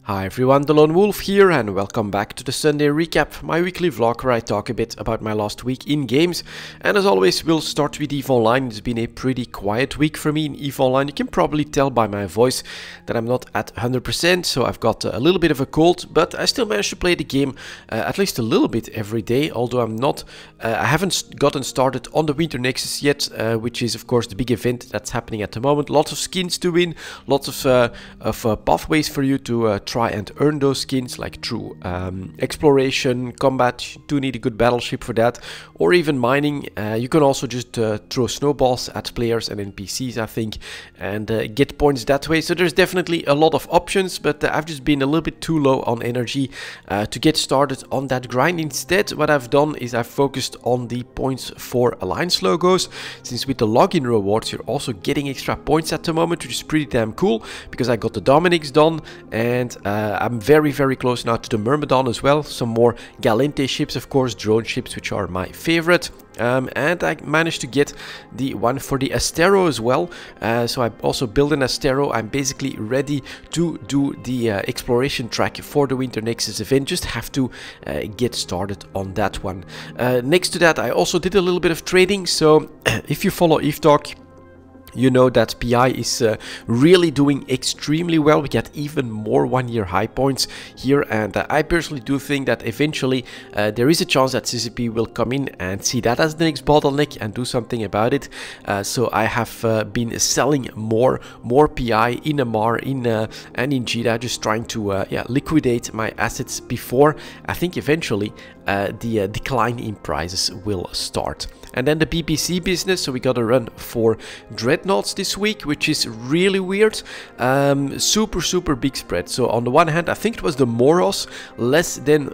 Hi everyone, delonewolf here and welcome back to the Sunday Recap, my weekly vlog where I talk a bit about my last week in games. And as always, we'll start with EVE Online. It's been a pretty quiet week for me in EVE Online. You can probably tell by my voice that I'm not at 100%, so I've got a little bit of a cold, but I still managed to play the game at least a little bit every day, although I haven't gotten started on the Winter Nexus yet, which is of course the big event that's happening at the moment. Lots of skins to win, lots of pathways for you to try and earn those skins, like through exploration, combat. You do need a good battleship for that, or even mining. You can also just throw snowballs at players and NPCs, I think, and get points that way. So there's definitely a lot of options, but I've just been a little bit too low on energy to get started on that grind. Instead, what I've done is I've focused on the points for alliance logos, since with the login rewards you're also getting extra points at the moment, which is pretty damn cool, because I got the Dominics done, and I'm very close now to the Myrmidon as well. Some more Galente ships, of course, drone ships, which are my favorite. And I managed to get the one for the Astero as well. So I also built an Astero. I'm basically ready to do the exploration track for the Winter Nexus event. Just have to get started on that one. Next to that, I also did a little bit of trading. So if you follow EVE Talk, you know that PI is really doing extremely well. We get even more one-year high points here, and I personally do think that eventually there is a chance that CCP will come in and see that as the next bottleneck and do something about it. So I have been selling more PI in Amar and in Jeddah, just trying to liquidate my assets before I think eventually the decline in prices will start. And then the BBC business, so we got a run for Dreadnoughts this week, which is really weird. Super big spread. So on the one hand, I think it was the Moros, less than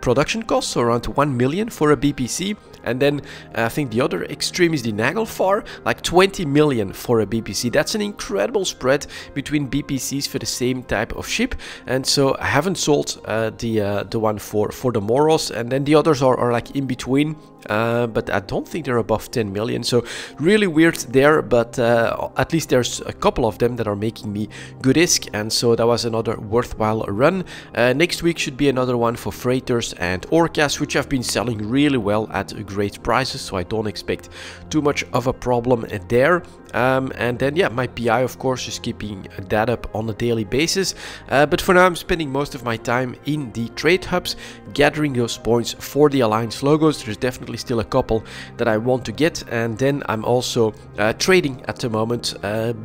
production costs, so around 1 million for a BBC. And then I think the other extreme is the Nagelfar, like 20 million for a BBC. That's an incredible spread between BPCs for the same type of ship. And so I haven't sold the one for the Moros, and then the others are like in between. But I don't think they're above 10 million, so really weird there, but at least there's a couple of them that are making me good isk, and so that was another worthwhile run. Next week should be another one for freighters and orcas, which have been selling really well at great prices, so I don't expect too much of a problem there. And then yeah, my PI of course is keeping that up on a daily basis, but for now I'm spending most of my time in the trade hubs, gathering those points for the alliance logos. There's definitely still a couple that I want to get, and then I'm also trading at the moment,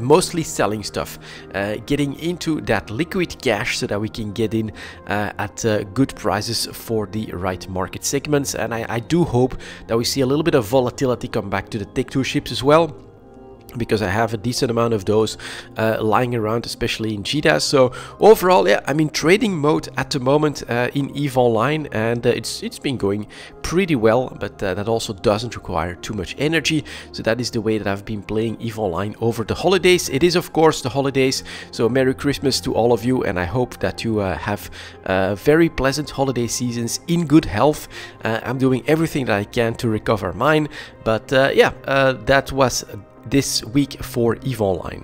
mostly selling stuff, getting into that liquid cash so that we can get in at good prices for the right market segments. And I do hope that we see a little bit of volatility come back to the Tech 2 ships as well, because I have a decent amount of those lying around, especially in Jeddah. So overall, yeah, I'm in trading mode at the moment in EVE Online, and it's been going pretty well, but that also doesn't require too much energy. So that is the way that I've been playing EVE Online over the holidays. It is of course the holidays, so Merry Christmas to all of you, and I hope that you have very pleasant holiday seasons in good health. I'm doing everything that I can to recover mine, but yeah, that was this week for EVE Online.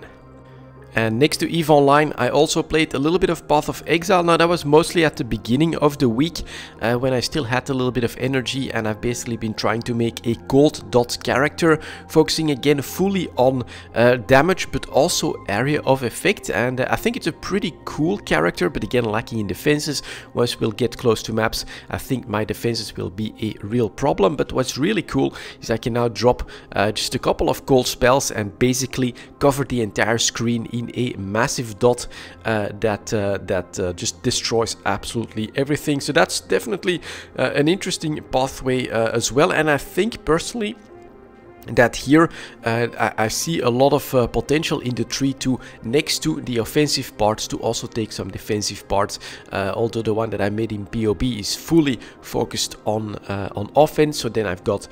And next to EVE Online, I also played a little bit of Path of Exile. Now that was mostly at the beginning of the week, when I still had a little bit of energy, and I've basically been trying to make a gold dot character, focusing again fully on damage, but also area of effect. And I think it's a pretty cool character, but again lacking in defenses. Once we'll get close to maps, I think my defenses will be a real problem. But what's really cool is I can now drop just a couple of cold spells and basically cover the entire screen in a massive dot that just destroys absolutely everything. So that's definitely an interesting pathway as well, and I think personally that here I see a lot of potential in the tree to, next to the offensive parts, to also take some defensive parts, although the one that I made in POB is fully focused on offense. So then I've got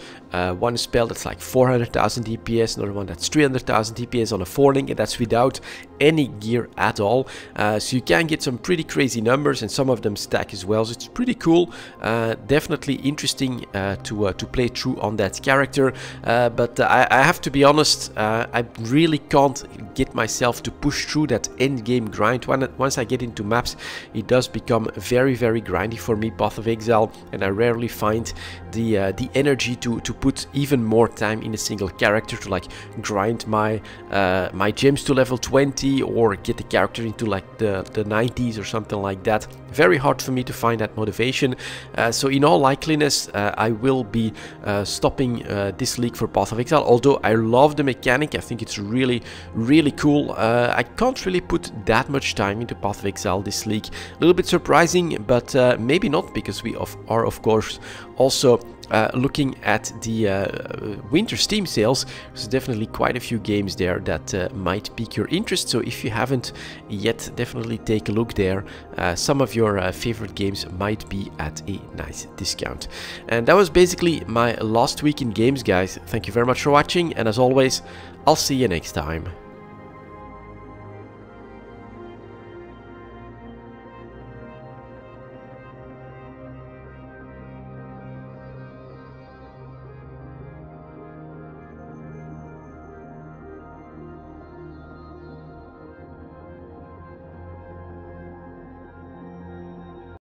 one spell that's like 400,000 DPS, another one that's 300,000 DPS on a 4-link, and that's without any gear at all. So you can get some pretty crazy numbers, and some of them stack as well, so it's pretty cool. Definitely interesting to play through on that character, but I have to be honest, I really can't get myself to push through that end game grind. Once I get into maps, it does become very grindy for me, Path of Exile, and I rarely find the energy to put even more time in a single character to like grind my my gems to level 20 or get the character into like the 90s or something like that. Very hard for me to find that motivation. So in all likeliness, I will be stopping this league for Path of Exile, although I love the mechanic. I think it's really cool. I can't really put that much time into Path of Exile this league. A little bit surprising, but maybe not, because we are of course also looking at the winter Steam sales. There's definitely quite a few games there that might pique your interest, so if you haven't yet, definitely take a look there. Some of your favorite games might be at a nice discount. And that was basically my last week in games, guys. Thank you very much for watching, and as always, I'll see you next time.